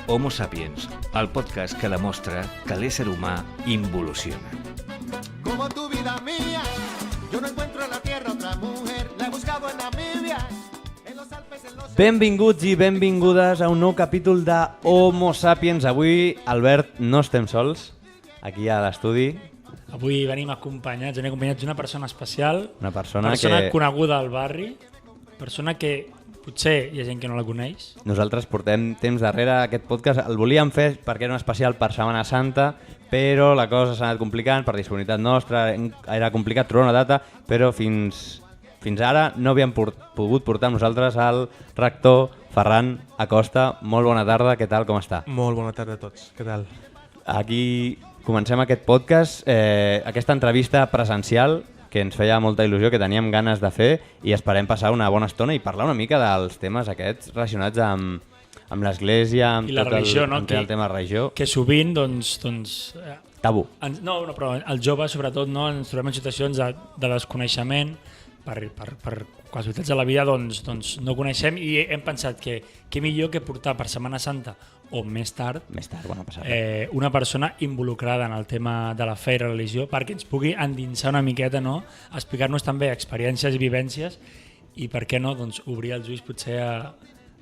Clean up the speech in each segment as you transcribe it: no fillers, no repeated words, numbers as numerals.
Homo Sapiens, el podcast que demostra que l'ésser humà involuciona. Como tu vida mía, yo no encuentro en la tierra otra mujer, la he buscado en Namibia, en los Alpes, en los... Benvinguts i benvingudes a un nou capítol de Homo Sapiens. Avui, Albert, no estem sols, aquí a l'estudi. Avui venim acompanyats d'una persona especial, Una persona que coneguda al barri, persona que potser hi ha gent que no la coneix. nosaltres portem temps darrere aquest podcast. El volíem fer perquè era un especial per Setmana Santa, però la cosa s'ha anat complicant per disponibilitat nostra, era complicat trobar una data, però fins ara no havíem pogut portar amb nosaltres el rector Ferran Acosta. Molt bona tarda, què tal, com està? Molt bona tarda a tots, què tal? Aquí comencem aquest podcast, aquesta entrevista presencial que ens feia molta il·lusió, que teníem ganes de fer i esperem passar una bona estona i parlar una mica dels temes aquests relacionats amb l'església, amb I la tot religió, no? el tema religió. Que sovint, Tabú. però els joves, sobretot, no, ens trobem en situacions de desconeixement, per casualitats de la vida, doncs no coneixem i hem pensat que què millor que portar per Setmana Santa o més tard Bona passada. una persona involucrada en el tema de la fe i religió perquè ens pugui endinsar una miqueta, no? Explicar-nos també experiències i vivències i per què no, doncs, obrir els ulls potser a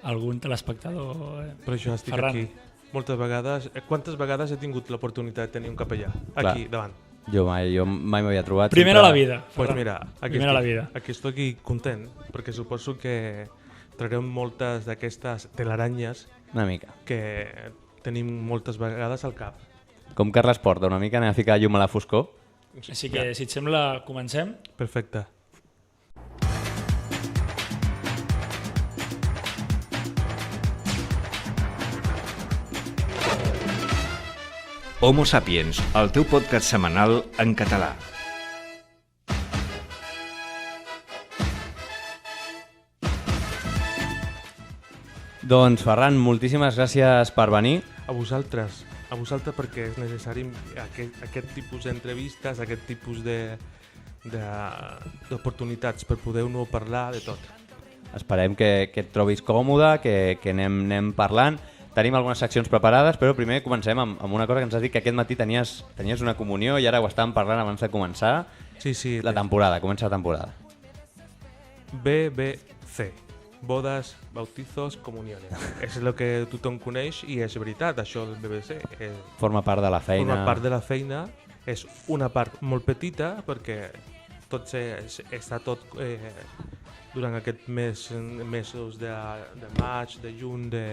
algun telespectador. Per això estic Ferran. aquí. Moltes vegades, quantes vegades he tingut l'oportunitat de tenir un capellà aquí davant? Jo mai m'havia trobat. Primera a la vida. Pues Ferran. mira, Primera a la vida. aquí estic content perquè suposo que traurem moltes d'aquestes telaranyes Una mica. que tenim moltes vegades al cap. Com Carles Porta, una mica anem a ficar llum a la foscor. Així que, si et sembla, comencem. Perfecte. Homo Sapiens, el teu podcast setmanal en català. Doncs Ferran, moltíssimes gràcies per venir. A vosaltres perquè és necessari aquest tipus d'entrevistes, aquest tipus d'oportunitats per poder-ho parlar de tot. Esperem que et trobis còmode, que anem parlant. Tenim algunes seccions preparades, però primer comencem amb una cosa que ens has dit, que aquest matí tenies una comunió i ara ho estàvem parlant abans de començar. Sí. La temporada, comença la temporada. BBC. Bodes, bautizos, comuniones. És el que tothom coneix i és veritat, això del BBC. Forma part de la feina. Forma part de la feina, és una part molt petita perquè tot està tot durant aquests mesos de maig, de juny, de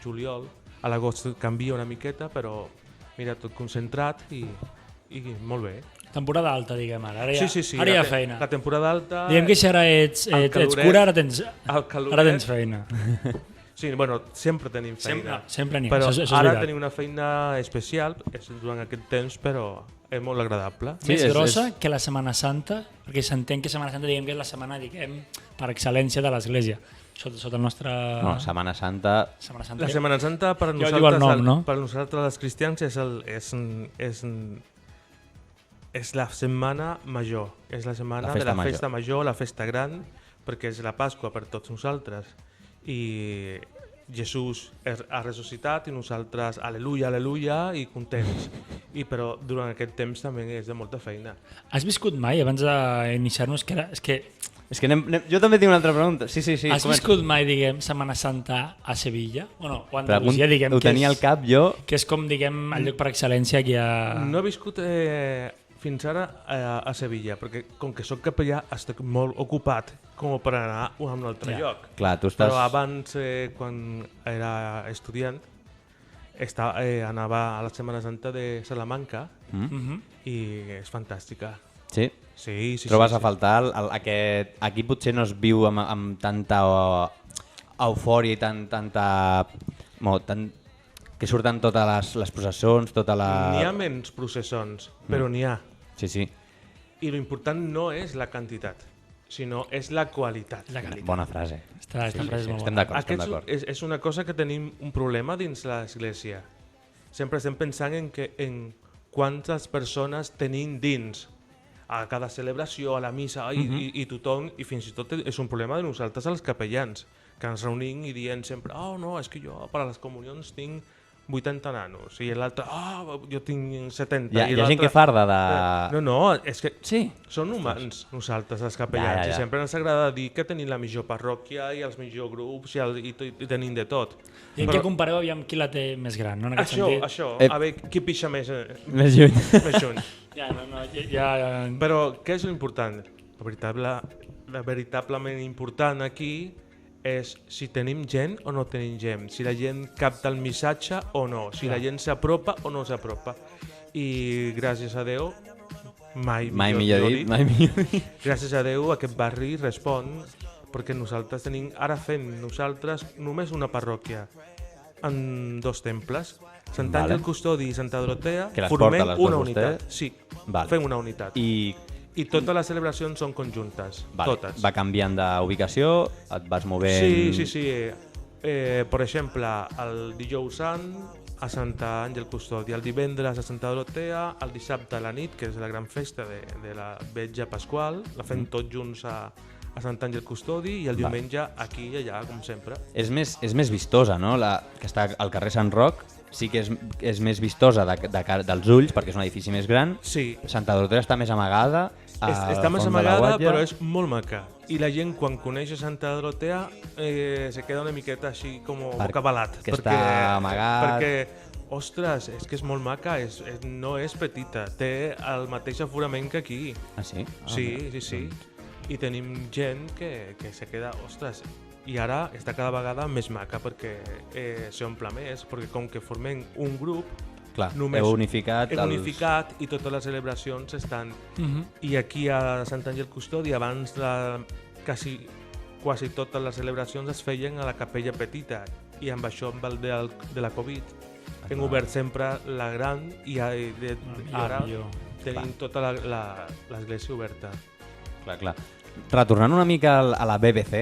juliol. A l'agost canvia una miqueta, però mira, tot concentrat i molt bé. Temporada alta, diguem ara. Ara Sí. Ara hi ha feina. La temporada alta... Diguem que si ara ets cura, ara tens feina. Sí, bueno, sempre tenim feina. Sempre n'hi ha, però això és ara veritat. tenim una feina especial durant aquest temps, però és molt agradable. Sí, Més és- grossa que la Setmana Santa, perquè s'entén que Setmana Santa diguem que és la setmana per excel·lència de l'Església. Sota el nostre... No, Setmana Santa... Setmana Santa. La Setmana Santa per Ja ho diu el nosaltres, nom, no? per nosaltres els cristians és la setmana major, és la setmana La de festa la major. festa major, la festa gran, perquè és la Pasqua per tots nosaltres. I Jesús ha ressuscitat i nosaltres, aleluia, aleluia, i contents. Però durant aquest temps també és de molta feina. Has viscut mai, abans d'iniciar-nos, És que jo també tinc una altra pregunta. Sí. has viscut mai, diguem, Setmana Santa a Sevilla? O a Andalusia, diguem, ho tenia al cap jo... que és com, diguem, el lloc per excel·lència aquí a... No he viscut fins ara a Sevilla, perquè com que sóc capellà estic molt ocupat com per anar a un altre lloc. Clar, tu estàs... Però abans, quan era estudiant, anava a la Setmana Santa de Salamanca i és fantàstica. Sí? Sí. Trobes a faltar aquí potser no es viu amb tanta eufòria i tanta... que surten totes les processons, tota la... N'hi ha menys processons, però n'hi ha. Sí. I l'important no és la quantitat, sinó és la qualitat. La qualitat. Bona frase. Esta frase és molt Estem bona. d'acord, estem d'acord. És una cosa que tenim un problema dins l'Església. Sempre estem pensant en quantes persones tenim dins a cada celebració, a la missa i tothom, i fins i tot és un problema de nosaltres els capellans, que ens reunim i diem sempre no, és que jo per a les comunions tinc 80 nanos, i l'altre, jo tinc 70. Hi ha gent que farda de... No, és que Sí. són humans nosaltres, els capellans, Ja. i sempre ens agrada dir que tenim la millor parròquia i els millors grups i tenim de tot. I en què compareu aviam qui la té més gran, no? En aquest sentit? Això, a veure qui pixa més Més lluny. junt. Ja. Però què és l'important? La veritablement important aquí és si tenim gent o no tenim gent, si la gent capta el missatge o no, si la gent s'apropa o no s'apropa. I gràcies a Déu, mai millor dit, gràcies a Déu aquest barri respon, perquè nosaltres tenim, ara fem nosaltres només una parròquia en 2 temples, Sant Àngel Custodi i Santa Dorotea, Que les formem porta les una dos unitat. vostè? Sí, Vale. fem una unitat. I totes les celebracions són conjuntes, totes. Va canviant d'ubicació, et vas movent... Sí. Per exemple, el dijous sant a Santa Àngel Custodi, el divendres a Santa Dorotea, el dissabte a la nit, que és la gran festa de la Vetlla Pasqual, la fem tots junts a Sant Àngel Custodi, i el diumenge aquí i allà, com sempre. És més vistosa, no? La que està al carrer Sant Roc sí que és més vistosa dels ulls, perquè és un edifici més gran. Sí, Santa Dorotea està més amagada. està més amagada, però és molt maca. I la gent, quan coneix Santa Dorotea, se queda una miqueta així com bocabadat. Que està amagat. Perquè, ostres, és que és molt maca, no és petita, té el mateix aforament que aquí. Ah, sí? Sí. I tenim gent que se queda, ostres, i ara està cada vegada més maca perquè s'omple més, perquè com que formem un grup, Clar, només heu unificat... hem unificat i totes les celebracions estan... I aquí a Sant Àngel Custodi, abans quasi totes les celebracions es feien a la capella petita, i amb això, amb el de la Covid, hem obert sempre la gran i ara tenim tota l'església oberta. Clar. Retornant una mica a la BBC,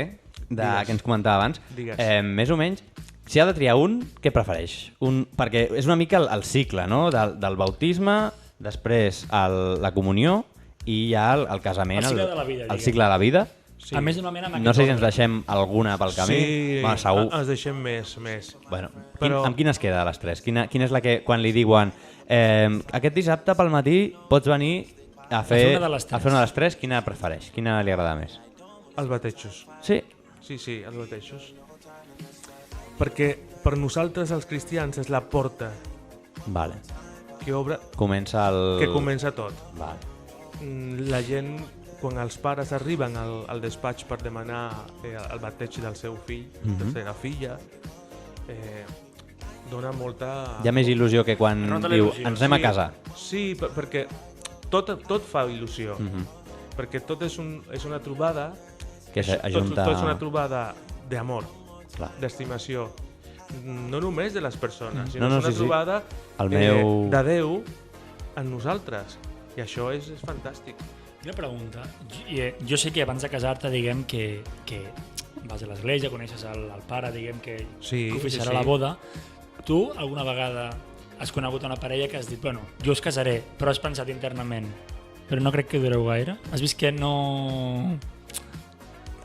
que ens comentava abans, Digues. més o menys, si ha de triar un, què prefereix? Perquè és una mica el cicle, no? Del bautisme, després la comunió i ja el casament, El cicle de la vida, el cicle de la vida. Sí. A més d'una mena... No sé si ens deixem alguna pel camí. Sí, Bueno, segur. ens deixem més. Bueno, Però- amb quina es queda de les tres? Quina és la que, quan li diuen aquest dissabte pel matí pots venir a fer una de les tres. a fer una de les tres, quina prefereix? Quina li agrada més? Els batejos. Sí? Sí, els batejos. Perquè per nosaltres, els cristians, és la porta Vale. que obre, Comença que comença tot. Vale. La gent, quan els pares arriben al despatx per demanar el bateig del seu fill, de la seva filla, dona molta... Hi ha més il·lusió que quan Nota la diu il·lusió. ens anem a casa. Sí, perquè tot fa il·lusió. Perquè tot és una trobada, Que ajunta... tot és una trobada d'amor, Clar. d'estimació, no només de les persones, sinó No, és una sí. trobada El meu- de Déu en nosaltres. I això és fantàstic. Una pregunta. Jo sé que abans de casar-te, diguem que vas a l'església, coneixes el pare, diguem que Sí, oficiarà sí. la boda. Tu alguna vegada has conegut una parella que has dit, bueno, jo us casaré, però has pensat internament, però no crec que dureu gaire? Has vist que no...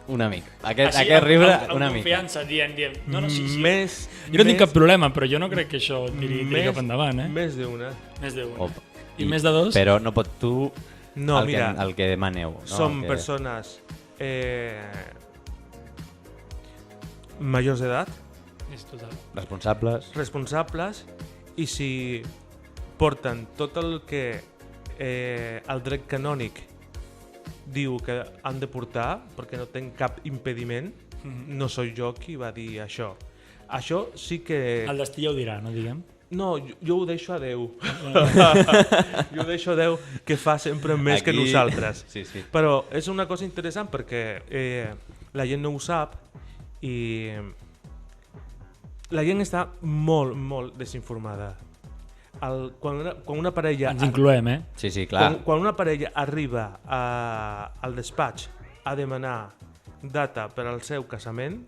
Un amic. Aquest Així, riure, amb una mica. confiança, dient, no, sí. Més, Jo no tinc més- cap problema, però jo no crec que això tiri cap endavant, eh? Més d'una. Més d'un. Opa. I més de dos? Però no pot tu No, el, mira, el que demaneu. No? som El que... persones majors d'edat, És total. responsables. responsables, i si porten tot el que el dret canònic diu que han de portar, perquè no tenen cap impediment, no soy jo qui va dir això. Això sí que... El destí ja ho dirà, no diguem? No, jo ho deixo a Déu. Jo ho deixo a Déu, que fa sempre més que Aquí- nosaltres. Sí. Però és una cosa interessant perquè la gent no ho sap i la gent està molt desinformada. Quan una parella... Ens incloem, eh? Sí, clar. Quan una parella arriba al despatx a demanar data per al seu casament,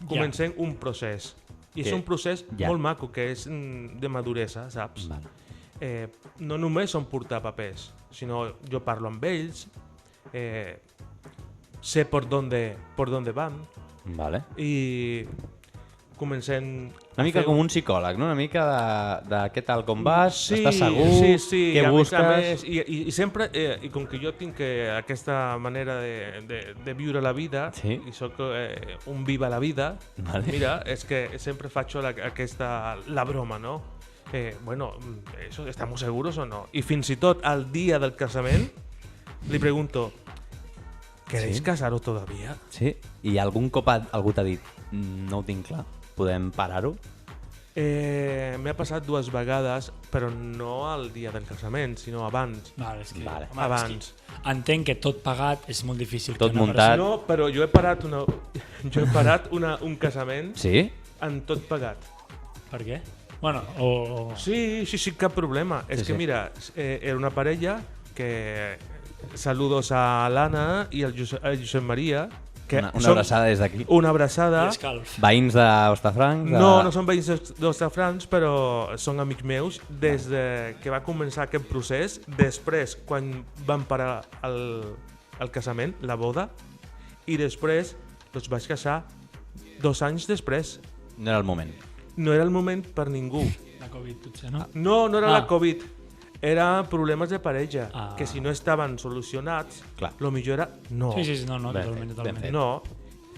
comencem un procés. I és un procés molt maco, que és de maduresa, saps? Vale. No només són portar papers, sinó jo parlo amb ells, sé por dónde van, Vale. i comencem... Una mica com un psicòleg, no? Una mica de què tal, com vas, estàs segur, sí, què a busques... Més a més, i sempre, i com que jo tinc aquesta manera de viure la vida, i sóc un viva la vida, mira, és que sempre faig la broma, no? Bueno, eso, ¿estamos seguros o no? I fins i tot al dia del casament li pregunto, ¿queréis casaros todavía? Sí, i algun cop algú t'ha dit, no ho tinc clar, podem parar-ho? M'ha passat 2 vegades, però no al dia del casament, sinó abans. Vale, és que, Vale. home, Abans. És que entenc que tot pagat és molt difícil. Tot que una muntat. No, però jo he parat un casament Sí? amb tot pagat. Per què? Bueno, o... Sí, cap problema. És que mira, era una parella que... Saludos a l'Anna i al Josep Maria. Que Una abraçada des d'aquí. Una abraçada. I escalf. Veïns d'Hostafrancs? No són veïns d'Hostafrancs, però són amics meus des que va començar aquest procés. Després, quan van parar el casament, la boda, i després els vaig casar 2 anys després. No era el moment. No era el moment per ningú. La Covid, potser, no? No era la Covid. Era problemes de parella, que si no estaven solucionats, Clar. lo millor era no. Sí, no, Ben totalment. fet. No.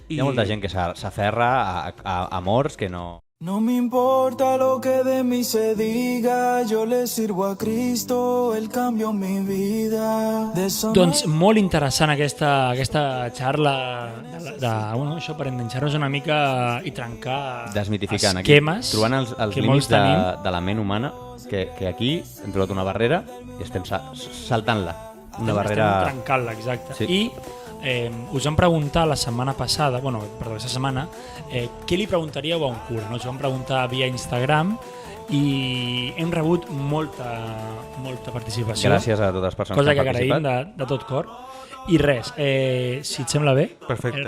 Hi ha molta gent que s'aferra a amors que no... No me importa lo que de mí se diga, yo le sirvo a Cristo, Él cambió mi vida. Doncs molt interessant aquesta xarla això per enganxar-nos una mica i trencar Desmitificant aquí, esquemes trobant els que límits molts tenim. de la ment humana, que aquí hem trobat una barrera i estem saltant-la. Una barrera... Estem trencant-la, exacte. Sí. I us vam preguntar la setmana passada, aquesta setmana, què li preguntaríeu a un cura? No? Us vam preguntar via Instagram i hem rebut molta participació. Gràcies a totes les persones cosa que han agraïm participat. de tot cor. I res, si et sembla bé, Perfecte.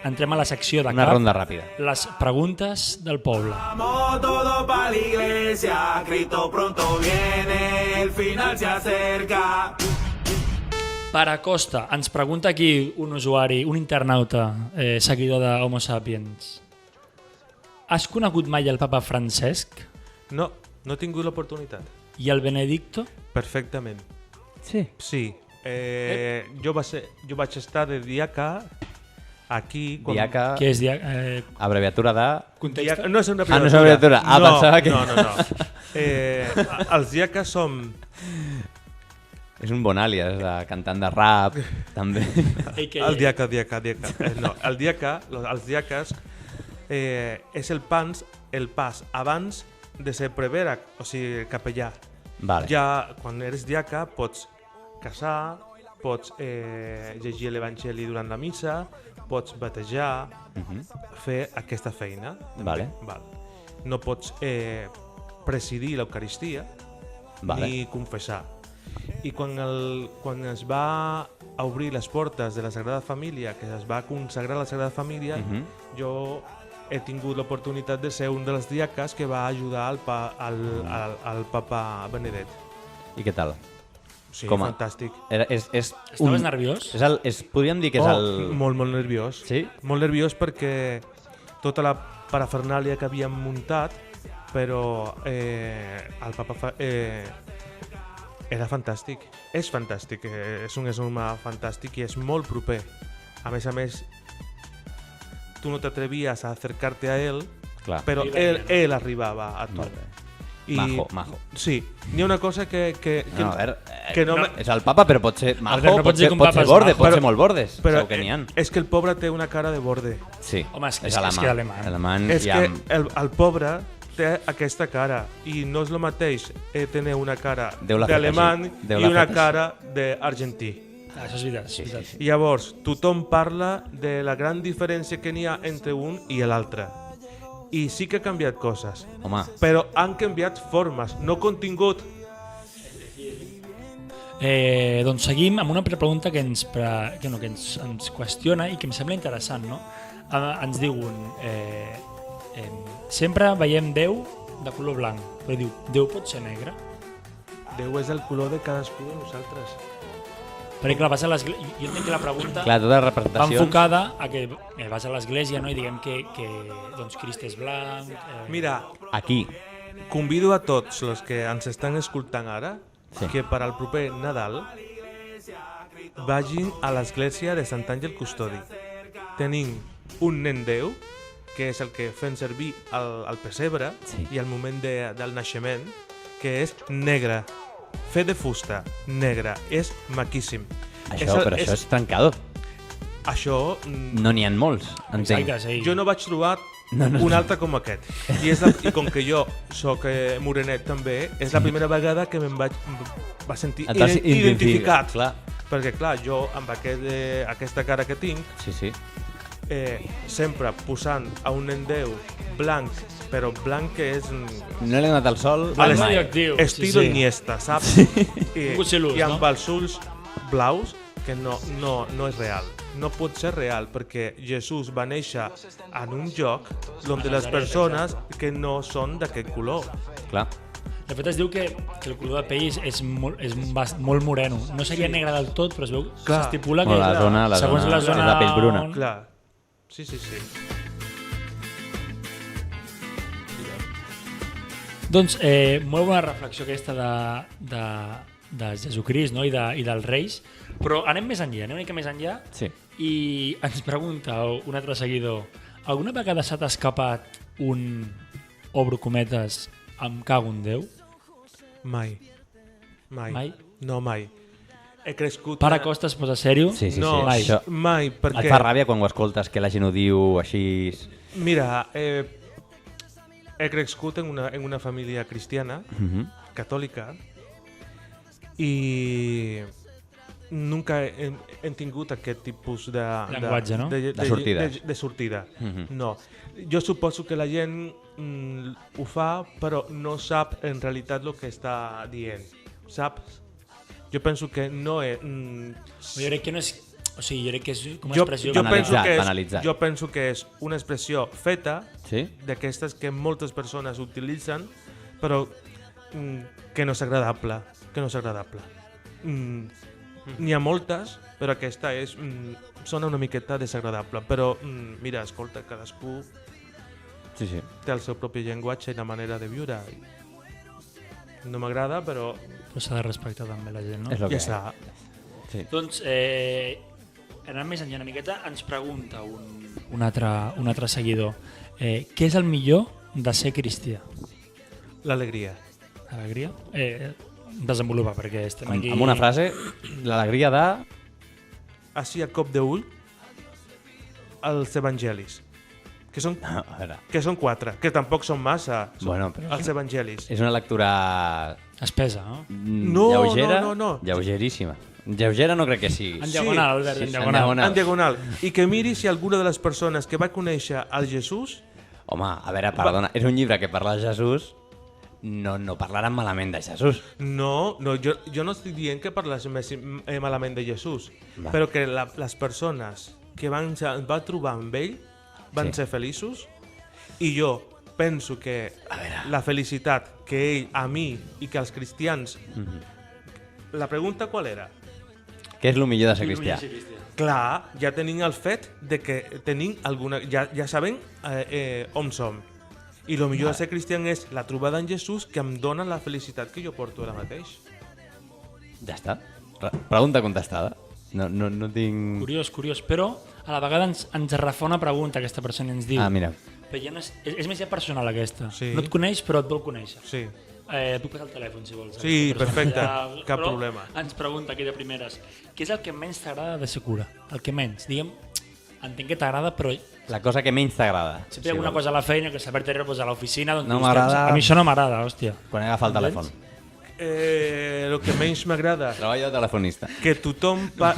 Entrem a la secció de Una cap, ronda ràpida. les preguntes del poble. Vamos todos para la iglesia, Cristo pronto viene, el final se acerca. Per Acosta, ens pregunta aquí un usuari, un internauta, seguidor de Homo Sapiens. Has conegut mai el papa Francesc No he tingut l'oportunitat. i el Benedicto? Perfectament. Sí. Sí. Jo vaig estar de diaca aquí... Diaca, Què és abreviatura de... context? No és una no és una abreviatura. Pensava que... No. Els diaques som... És un bon àlies, de cantant de rap, també. El diaca. No, els diaques és el pas abans de ser prevera, o sigui, capellà. Vale. Ja, quan eres diaca, pots casar, pots llegir l'Evangeli durant la missa, pots batejar, fer aquesta feina. Vale. Val. No pots presidir l'Eucaristia ni confessar. I quan es va obrir les portes de la Sagrada Família, que es va consagrar la Sagrada Família, jo he tingut l'oportunitat de ser un dels diaques que va ajudar al papa Benedet. I què tal? Sí, Com a- fantàstic. Estaves nerviós? Podríem dir que és el... Molt nerviós. Sí? Molt nerviós perquè tota la parafernàlia que havíem muntat, però el papa era fantàstic. És fantàstic, és un home fantàstic i és molt proper. A més, tu no t'atrevies a acercar-te a ell, Clar. però ell arribava a tu. Molt bé. I, Majo. Sí, n'hi ha una cosa que No, a veure, que no me- és el papa, però pot ser majo, Albert, no pot pots dir ser que un papa és borde, majo. pot ser molt bordes. però Segur que n'hi ha. és que el pobre té una cara de borde. Sí, Home, és que alemany. Alemany És i que amb... el pobre té aquesta cara i no és el mateix tenir una cara Déu la feta d'alemany així. Déu i la una feta cara d'argentí. Això és veritat. És veritat. Llavors, tothom parla de la gran diferència que n'hi ha entre un i l'altre. I sí que ha canviat coses, Home, però han canviat formes, no contingut. Doncs seguim amb una pregunta que ens qüestiona i que em sembla interessant, no? Ens diuen, sempre veiem Déu de color blanc, però diu, Déu pot ser negre? Déu és el color de cadascú de nosaltres. Perquè clar, vas a l'església, jo entenc que la pregunta Clar, totes les va representacions... enfocada a que vas a l'església, no? I diguem que doncs, Crist és blanc... Mira, Aquí. convido a tots els que ens estan escoltant ara Sí. que per al proper Nadal vagin a l'església de Sant Àngel Custodi. Tenim un nen Déu, que és el que fem servir al pessebre Sí. i al moment del naixement, que és negre. Fet de fusta, negre. És maquíssim. Però això és trencador. Això... No n'hi ha molts, entenc. Exacte, sí. Jo no vaig trobar un altre com aquest. I com que jo sóc morenet també, és la primera vegada que va sentir Et vas identificat. Clar. Perquè clar, jo amb aquesta cara que tinc, Sí. sempre posant a un nen Déu blanc, però blanc que és No l'he donat al sol a Blanc mai. radioactiu. estilo sí. Iniesta, saps? Un gosselús, I amb no? els ulls blaus, que no és real. No pot ser real perquè Jesús va néixer en un lloc on les Nazaret, persones que no són d'aquest color. Clar. De fet, es diu que el color de pell és molt moreno. No seria negre del tot, però es veu, Clar. s'estipula que Bueno, la segons zona la zona és la pell bruna. on- Clar. Sí. Doncs molt bona reflexió aquesta de Jesucrist, no? I dels reis, però anem més enllà, anem una mica més enllà Sí. i ens pregunta un altre seguidor, alguna vegada s'ha escapat un, obro cometes, em cago en Déu? Mai. Mai? No, mai. He crescut... Para Costa es posa sèrio? Sí. No, Mai. Això mai, et perquè... fa ràbia quan ho escoltes, que la gent ho diu així... Mira, he crescut en una família cristiana, catòlica, i nunca hem tingut aquest tipus de Llenguatge, no? De sortides. De sortida. No. Jo suposo que la gent ho fa, però no sap en realitat el que està dient. Saps? Jo penso que no és... Jo crec que no és... O sigui, jo crec que és com una Jo, expressió... jo, penso Banalitzat, que és, banalitzat. jo penso que és una expressió feta Sí? d'aquestes que moltes persones utilitzen, però que no és agradable. Que no és agradable. N'hi ha moltes, però aquesta sona una miqueta desagradable. Però, mira, escolta, cadascú Sí. té el seu propi llenguatge i la manera de viure. No m'agrada, però Però s'ha de respectar també la gent, no? És el ja que està. Sí. Doncs, anant més enllà una miqueta, ens pregunta un altre seguidor. Què és el millor de ser cristià? L'alegria. Alegria? Desenvolupa, perquè estem aquí... Amb una frase, l'alegria de... Així a cop d'ull, els evangelis. Que són, A veure, que són 4, que tampoc són massa. Són Bueno, però els evangelis. és una lectura Espesa, no? No, lleugera, no. lleugeríssima. Lleugera no crec que sigui. En diagonal, Albert, en en diagonal. diagonal. En diagonal. I que miri si alguna de les persones que va conèixer el Jesús... Home, a veure, perdona, és un llibre que parla de Jesús, no parlaran malament de Jesús. No, jo no estic dient que parles malament de Jesús, Va. però que les persones que va trobar amb ell van Sí. ser feliços, i jo penso que la felicitat que ell, a mi i que els cristians... La pregunta qual era? Què és el millor de ser cristià? Clar, ja tenim el fet de que tenim alguna... Ja sabem on som. I el millor de ser cristià és la trobada en Jesús, que em dona la felicitat que jo porto ara mateix. Ja està. Pregunta contestada. No tinc... Curiós, però a la vegada ens refà una pregunta aquesta persona i ens diu... Ah, mira. Però ja no és més ja personal aquesta. Sí. No et coneix, però et vol conèixer. Sí. Puc passar el telèfon, si vols. Sí, Aquesta persona perfecte, cap però problema. Ens pregunta aquí de primeres, què és el que menys t'agrada de ser cura? El que menys, diguem, entenc que t'agrada, però La cosa que menys t'agrada. sempre hi ha alguna cosa a la feina que saber tenir pues, a l'oficina, doncs No dius, m'agrada. a mi això no m'agrada, hòstia. Quan he agafat el telèfon. El que menys m'agrada, Treballo de telefonista. que tothom, No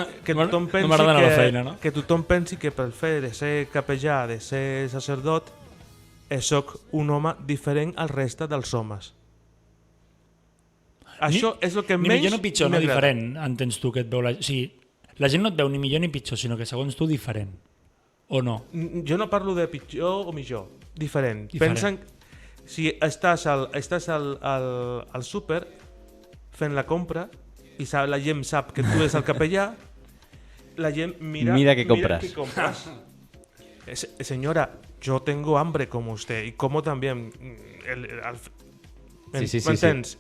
pensi m'agrada la feina, no? que tothom pensi que pel fet de ser capellà, de ser sacerdot, sóc un home diferent al reste dels homes. Això és el que ni menys millor ni pitjor, no m'agrada. diferent, entens tu que et veu la... O sigui, la gent no et veu ni millor ni pitjor, sinó que segons tu diferent. O no? Jo no parlo de pitjor o millor, diferent. Diferent. Pensen, si estàs al súper fent la compra i la gent sap que tu és el capellà, la gent mira què compras. qué compras. Señora, yo tengo hambre como usted y como también. Sí. ¿M'entens?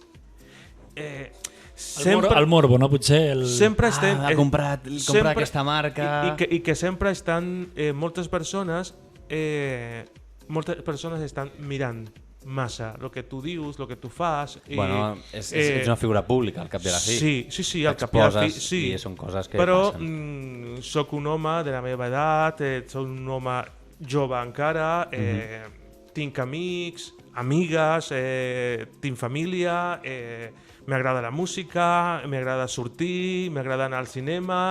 El morbo, no? Potser el... Sempre estem... ha comprat aquesta marca... I que sempre estan... moltes persones estan mirant massa el que tu dius, el que tu fas... Bueno, ets una figura pública al cap de la fi. Sí, al cap de la fi, sí. I són coses que però passen. sóc un home de la meva edat, sóc un home jove encara, tinc amics, amigues, tinc família, m'agrada la música, m'agrada sortir, m'agrada anar al cinema,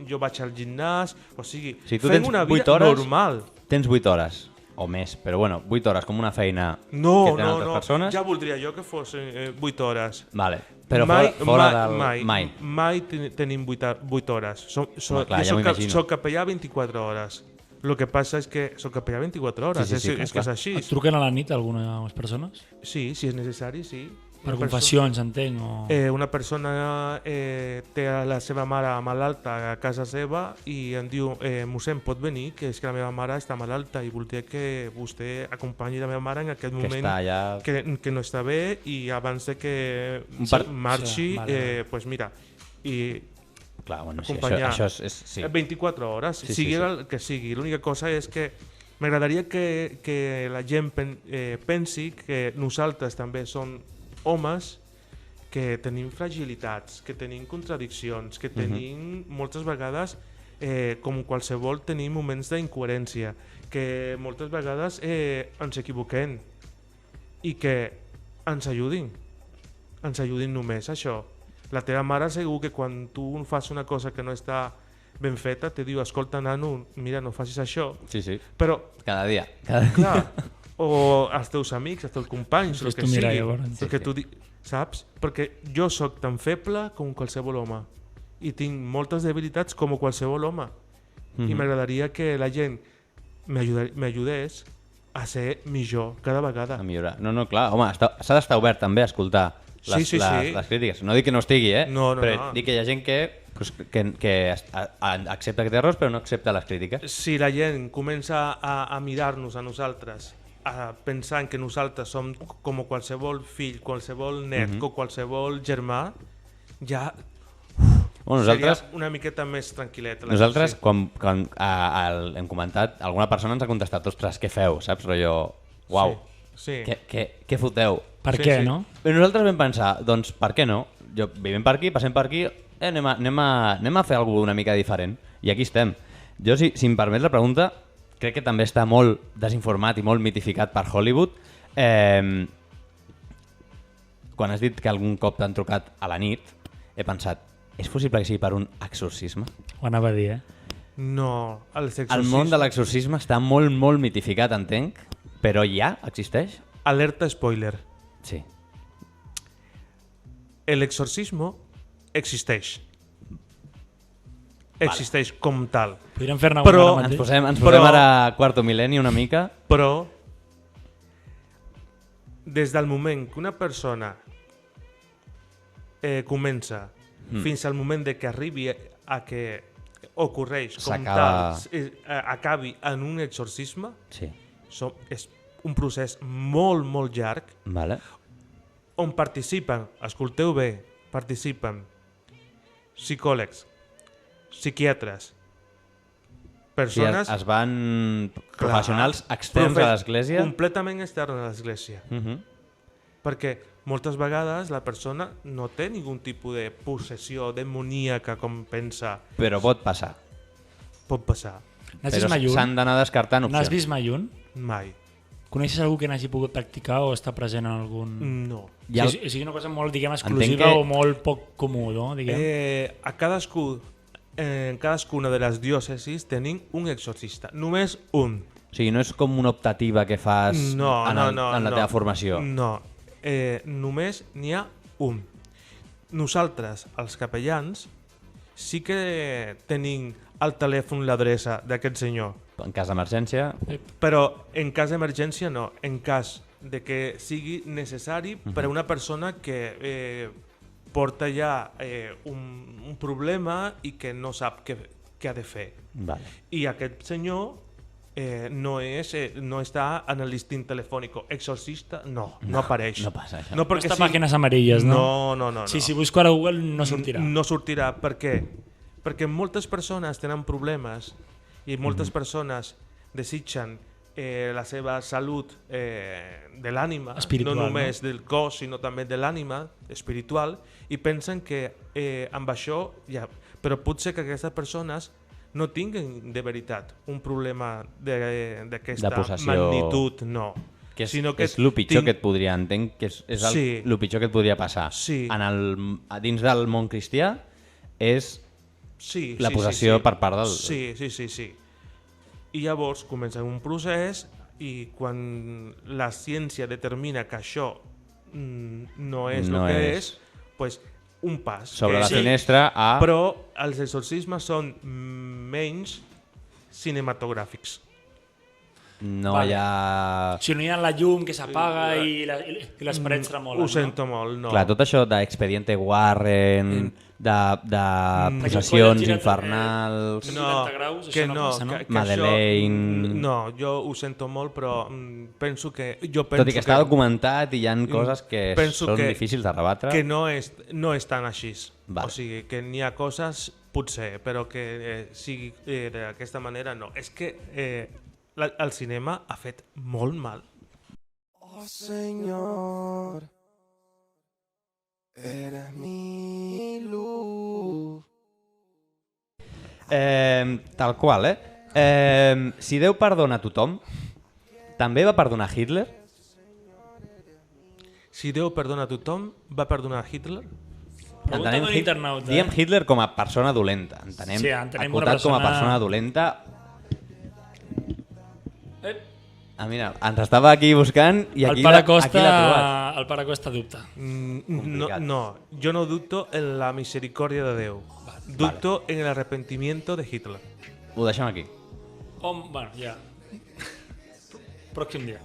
jo vaig al gimnàs, o sigui, Si tu fem tens una 8 vida hores, normal. Tens 8 hores o més, però bueno, 8 hores com una feina que No, tenen altres persones. ja voldria jo que fos 8 hores. Vale. Però fora del... Mai tenim 8 hores. Home, clar, ja m'ho imagino. Soc capellà 24 hores. El que passa és que soc capellà 24 hores. Sí, és que és així. Et truquen a la nit algunes persones? Sí, si és necessari, sí. Per confessions, entenc, o... Una persona té la seva mare malalta a casa seva i em diu, mossèn, pot venir, que és que la meva mare està malalta i voldria que vostè acompanyi la meva mare en aquest moment està ja... que no està bé i abans de que marxi, Sí, vale. pues mira, i Clar, bueno, sí, acompanyar. això és... Sí. 24 hores, Sí, sigui sí. el que sigui. L'única cosa és que m'agradaria que la gent pensi que nosaltres també som homes que tenim fragilitats, que tenim contradiccions, que tenim moltes vegades, com qualsevol, tenim moments d'incoherència, que moltes vegades ens equivoquem i que ens ajudin només això. La teva mare segur que quan tu fas una cosa que no està ben feta te diu, escolta nano, mira, no facis això, Sí, sí. però Cada dia. clar, o els teus amics, els teus companys, el Fes que tu mirar, sigui, llavors. el que tu saps? Perquè jo sóc tan feble com qualsevol home i tinc moltes debilitats com qualsevol home i m'agradaria que la gent m'ajudés a ser millor cada vegada. A millorar. No, clar, home, s'ha d'estar obert també a escoltar les crítiques. No dic que no estigui, No, però no. dic que hi ha gent que accepta aquests errors però no accepta les crítiques. Si la gent comença a mirar-nos a nosaltres, a pensar en que nosaltres som com qualsevol fill, qualsevol net, com qualsevol germà, ja Bueno, seria nosaltres, una miqueta més tranquil·leta. nosaltres quan hem comentat, alguna persona ens ha contestat, ostres, què feu, saps? Rotllo, uau, Sí. què foteu? Per Sí, què, sí. no? Però nosaltres vam pensar, doncs per què no? Vivim per aquí, passem per aquí, anem a fer alguna una mica diferent. I aquí estem. Jo, si em permets la pregunta, crec que també està molt desinformat i molt mitificat per Hollywood. Quan has dit que algun cop t'han trucat a la nit, he pensat, és possible que sigui per un exorcisme? Ho anava a dir, No, El món de l'exorcisme està molt, molt mitificat, entenc, però ja existeix? Alerta spoiler. Sí. El exorcismo existeix. Existeix com tal. Podríem fer-ne Però- una ara Ens mateix? posem Però- ara a quarto mil·lenni una mica. Però des del moment que una persona comença fins al moment de que arribi a que ocorreix com S'acaba. tal, acabi en un exorcisme, Sí. és un procés molt, molt llarg, Vale. on participen, escolteu bé, participen psicòlegs, psiquiatres, Sí, persones... es van professionals externs a l'església. Completament externs a l'església. Perquè moltes vegades la persona no té ningun tipus de possessió demoníaca com pensa. Però pot passar. Pot passar. N'has vist Però mai un? s'han d'anar descartant N'has opcions. vist mai un? Mai. Coneixes algú que n'hagi pogut practicar o està present en algun... No. Hi ha- O sigui, una cosa molt, diguem, exclusiva que- o molt poc comú, no? Diguem. A cadascú, en cadascuna de les diòcesis tenim un exorcista. Només un. O sigui, no és com una optativa que fas No, en, no, no. en la no. teva formació. No. Només n'hi ha un. nosaltres, els capellans, sí que tenim al telèfon l'adreça d'aquest senyor. En cas d'emergència, Però en cas d'emergència no, en cas de que sigui necessari per a una persona que porta ja un problema i que no sap què ha de fer. vale. I aquest senyor no està en el listín telefònic. Exorcista, no apareix. no passa això. No, perquè Està pàgines amarilles, no? No. Sí, si busco ara a Google no sortirà. No sortirà. Per què? Perquè moltes persones tenen problemes i moltes persones desitgen la seva salut de l'ànima, Espiritual, no només del cos, sinó també de l'ànima espiritual, i pensen que amb això ja... Però potser que aquestes persones no tinguin de veritat un problema d'aquesta De possessió. magnitud, no. Que és, Sinó és el pitjor que et podria, entenc, que és Sí. el pitjor que et podria passar. Sí. Dins del món cristià és Sí, la possessió per part del... Sí. I llavors comença un procés i quan la ciència determina que això no és No el que és. és, pues, un pas. Sobre que la sí. finestra a... Però els exorcismes són menys cinematogràfics. No Vale. hi ha... Si no hi ha la llum que s'apaga i les parets tremolen, Ho sento molt, no. Clar, tot això d'Expediente Warren, de possessions Poden girar infernals... 70 graus, que això no passa, no? que Madeleine. Això, no, jo ho sento molt, però penso que... Tot i que està documentat i hi ha coses que penso són que- difícils de rebatre. que no és tan així. Vale. O sigui, que n'hi ha coses, potser, però que sigui d'aquesta manera, no. És que el cinema ha fet molt mal. Oh Señor, eres mi luz. Tal qual, si Déu perdona a tothom, també va perdonar Hitler? Si Déu perdona a tothom, va perdonar Hitler? Pregunta d'un internauta. Diem Hitler com a persona dolenta. Entenem, Sí, entenem una acotat com a persona- persona dolenta. Mira, ens estava aquí buscant i aquí El pare aquí l'ha trobat. Costa, el pare Costa dubta. No, yo no dubto en la misericordia de Déu. Dubto en el arrepentimiento de Hitler. Ho deixem aquí. Bueno, ja. Pròxim dia.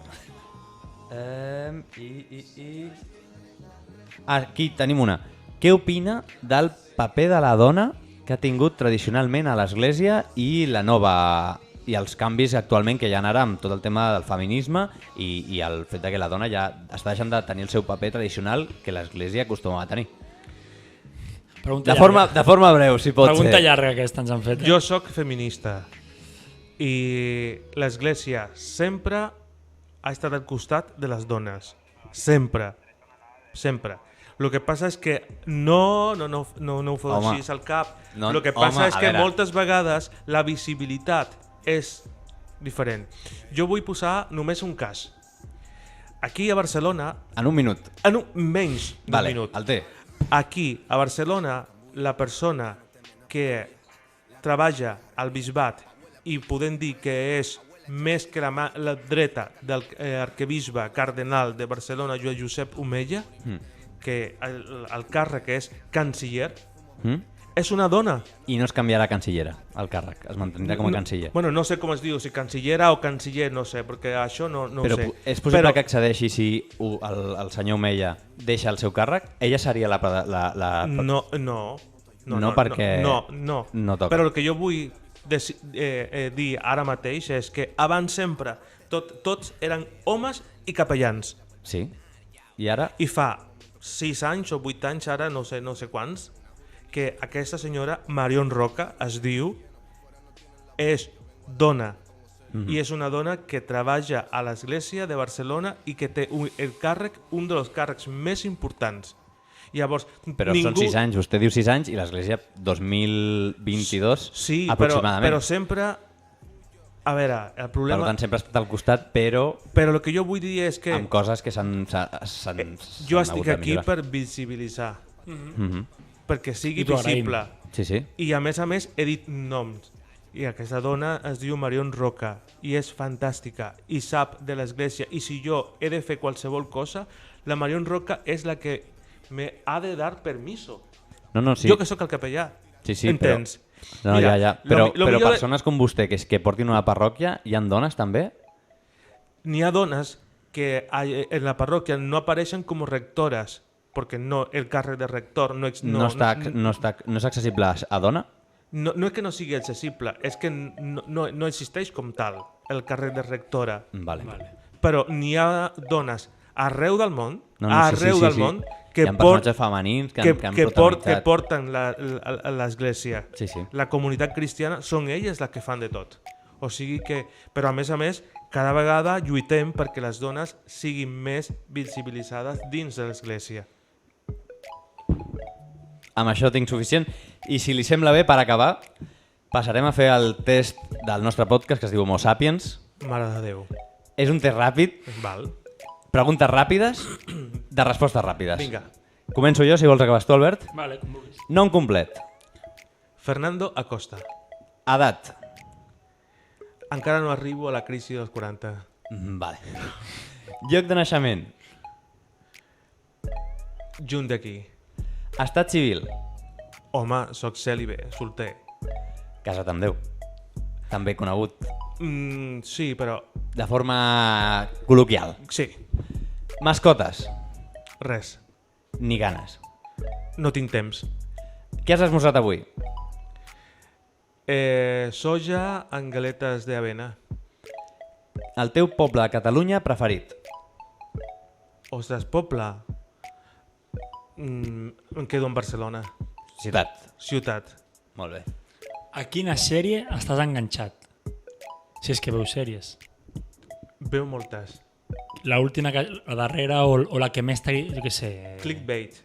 Aquí tenim una. Què opina del paper de la dona que ha tingut tradicionalment a l'Església i la nova i els canvis actualment que hi ha ara amb tot el tema del feminisme i el fet de que la dona ja està deixant de tenir el seu paper tradicional que l'Església acostuma a tenir? Pregunta De forma breu, si pot Pregunta ser. llarga aquesta ens han fet. Jo sóc feminista i l'Església sempre ha estat al costat de les dones. Sempre. El que passa és que no ho feu Home, així al cap. no, El que passa home, és a que veure. moltes vegades la visibilitat és diferent. Jo vull posar només un cas. Aquí a Barcelona, En un minut. menys d'un Vale, minut. el té. Aquí, a Barcelona, la persona que treballa al bisbat i podem dir que és més que la dreta del arquebisbe cardenal de Barcelona, Joan Josep Omella, que el càrrec és canciller, és una dona. I no es canviarà a cancillera, el càrrec. Es mantindrà com a canciller. Bueno, no sé com es diu, si cancillera o canciller, no sé, perquè això no Però ho sé. és possible Però- que accedeixi si el senyor Omella deixa el seu càrrec? Ella seria la No, perquè no toca. Però el que jo vull dir ara mateix és que abans sempre tots eren homes i capellans. Sí. I ara? I fa 6 anys o 8 anys, ara no sé quants, que aquesta senyora, Marion Roca, es diu, és dona. I és una dona que treballa a l'Església de Barcelona i que té el càrrec, un dels càrrecs més importants. Llavors, Però són 6 anys, vostè diu 6 anys i l'Església 2022 Sí, aproximadament. però sempre... A veure, el Per problema... tant, sempre ha estat al costat, però Però el que jo vull dir és que amb coses que s'han jo hagut estic de aquí millorar. per visibilitzar, perquè sigui I t'ho agraïm. visible. Sí, sí. I a més he dit noms. I aquesta dona es diu Marion Roca i és fantàstica i sap de l'Església. I si jo he de fer qualsevol cosa, la Marion Roca és la que me ha de dar permiso. No, sí. Jo que sóc el capellà. Sí, Entens? No, Mira, ja. Però millor persones com vostè, que portin una parròquia, hi han dones també? N'hi ha dones que en la parròquia no apareixen com rectores, perquè no, el càrrec de rector no és accessible a dona? No és que no sigui accessible, és que no existeix com tal el càrrec de rectora. Vale. Però n'hi ha dones arreu del món, Sí. que Hi ha personatges femenins que han que protagonitzat. porten l'església. Sí. La comunitat cristiana són elles les que fan de tot. O sigui que, però a més, cada vegada lluitem perquè les dones siguin més visibilitzades dins de l'església. Amb això tinc suficient. I si li sembla bé, per acabar, passarem a fer el test del nostre podcast que es diu Homo Sapiens. Mare de Déu. És un test ràpid, Val. preguntes ràpides, de respostes ràpides. Vinga. Començo jo, si vols acabar tu, Albert. Vale, com vulguis. Nom complet. Fernando Acosta. Edat. Encara no arribo a la crisi dels 40. Vale. Lloc de naixement. Junt d'aquí. Estat civil. Home, soc cèlibe, solter. Casat amb Déu. També conegut Sí, però... de forma col·loquial. Sí, Mascotes. res. Ni ganes. No tinc temps. Què has esmorzat avui? Soja amb galetes d'avena. El teu poble a Catalunya preferit? Ostres, poble. Em quedo en Barcelona. Ciutat. Ciutat. Molt bé. A quina sèrie estàs enganxat? Si és que veus sèries. Veu moltes. La última, la darrera o la que més t'ha... Jo què sé... Clickbait.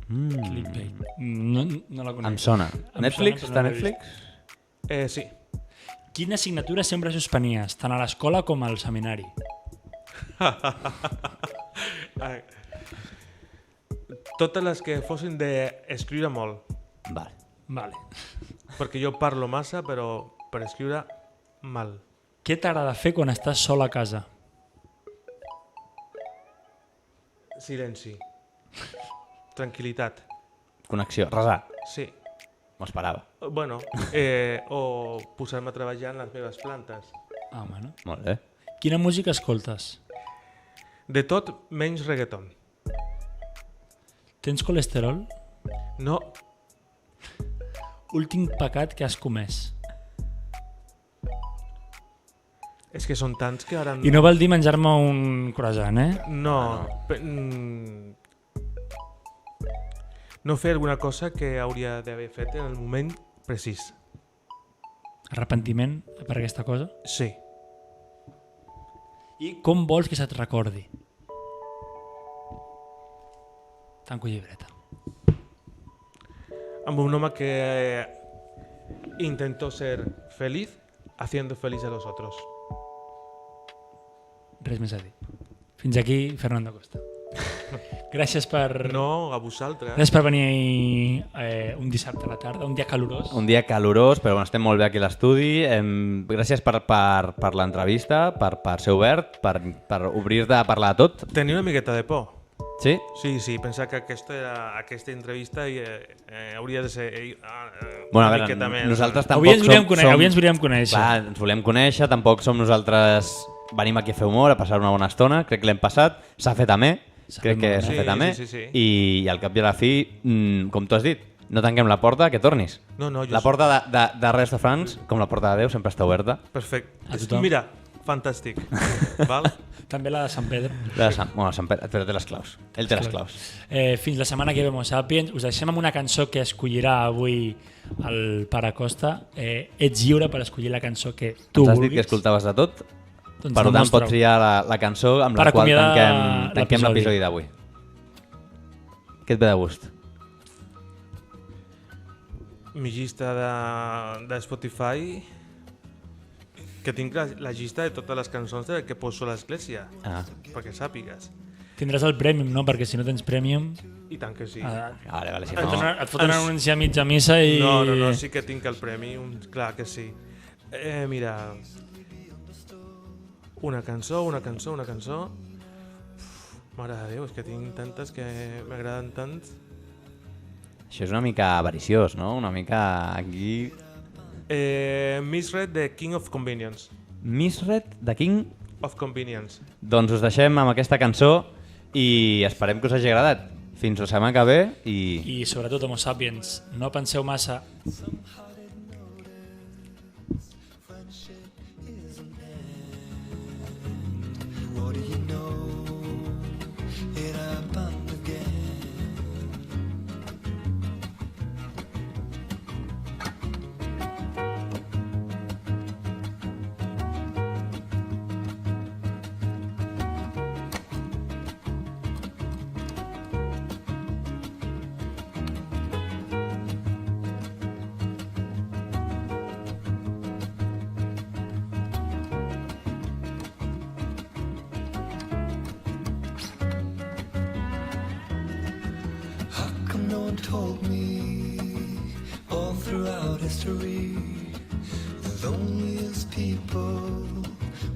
Clickbait. No la conec. Em sona. Em Netflix? sona, però Està a no l'he Netflix? Sí. Quina assignatura sempre suspenies, tant a l'escola com al seminari? Ai. Totes les que fossin d'escriure molt. Vale. Vale. Perquè jo parlo massa, però per escriure mal. Què t'agrada fer quan estàs sol a casa? Silenci. Tranquil·litat. Connexió. Resar. Sí. M'ho esperava. Bueno, o posar-me a treballar en les meves plantes. Ah, bueno. Molt bé. Quina música escoltes? De tot menys reggaeton. Tens colesterol? No, Últim pecat que has comès? és que són tants que ara... I no vol dir menjar-me un croissant, eh? No. No fer alguna cosa que hauria d'haver fet en el moment precís. Arrepentiment per aquesta cosa? Sí. I com vols que se't recordi? Tanco llibreta. Amb un home que intentó ser feliz haciendo feliz a los otros. Res més a dir. Fins aquí, Fernando Costa. Gràcies per... No, a vosaltres. Gràcies per venir un dissabte a la tarda, un dia calorós. Un dia calorós, però bueno, estem molt bé aquí a l'estudi. Gràcies per l'entrevista, per ser obert, per obrir-te a parlar de tot. Tenia una miqueta de por. Sí? Sí, pensar que aquesta entrevista hauria de ser Bueno, a una veure, miqueta més... nosaltres Avui tampoc ens volíem conèixer. Clar, ens volem conèixer, tampoc som nosaltres... Venim aquí a fer humor, a passar una bona estona, crec que l'hem passat, s'ha fet amè, crec que s'ha fet amè, sí. I al cap i a la fi, com tu has dit, no tanquem la porta, que tornis. No, La porta de Rest of France, com la porta de Déu, sempre està oberta. Perfecte. A tothom. Mira, fantàstic. Val? També la de Sant Pedro. Sant Pere, però té les claus. Ell té les claus. Fins la setmana que ve, Homo Sapiens. Us deixem amb una cançó que escollirà avui el Pare Costa. Ets lliure per escollir la cançó que tu Ens has vulguis. dit que escoltaves de tot, Doncs per tant demostra'ho. pots triar la cançó amb la Per qual acomiadar tanquem l'episodi d'avui. Què et ve de gust? Mi llista de Spotify, que tinc la llista de totes les cançons que poso a l'església, perquè sàpigues. Tindràs el Premium, no? Perquè si no tens Premium... I tant que sí. Vale, si Et no... et foten un anunci a mitja missa i... No, sí que tinc el Premium, clar que sí. Mira, una cançó. Mare de Déu, és que tinc tantes que m'agraden tant. Això és una mica avariciós, no? Una mica aquí... Misread de King of Convenience. Misread de King? Of Convenience. Doncs us deixem amb aquesta cançó i esperem que us hagi agradat. Fins la setmana que ve i... I sobretot, Homo sapiens, no penseu massa. What do you know? It happened again. How come no one told me all throughout history the loneliest people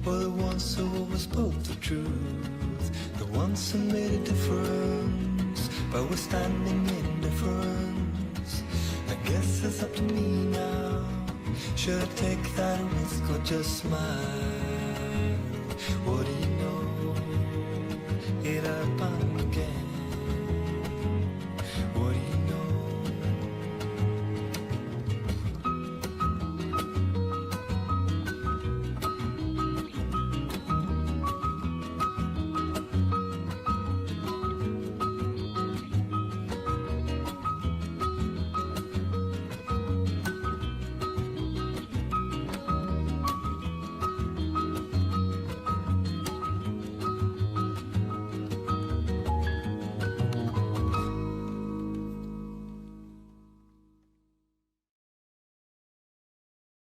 were the ones who always spoke the truth, the ones who made a difference by withstanding indifference. I guess it's up to me now. Should I take that risk or just smile? What do you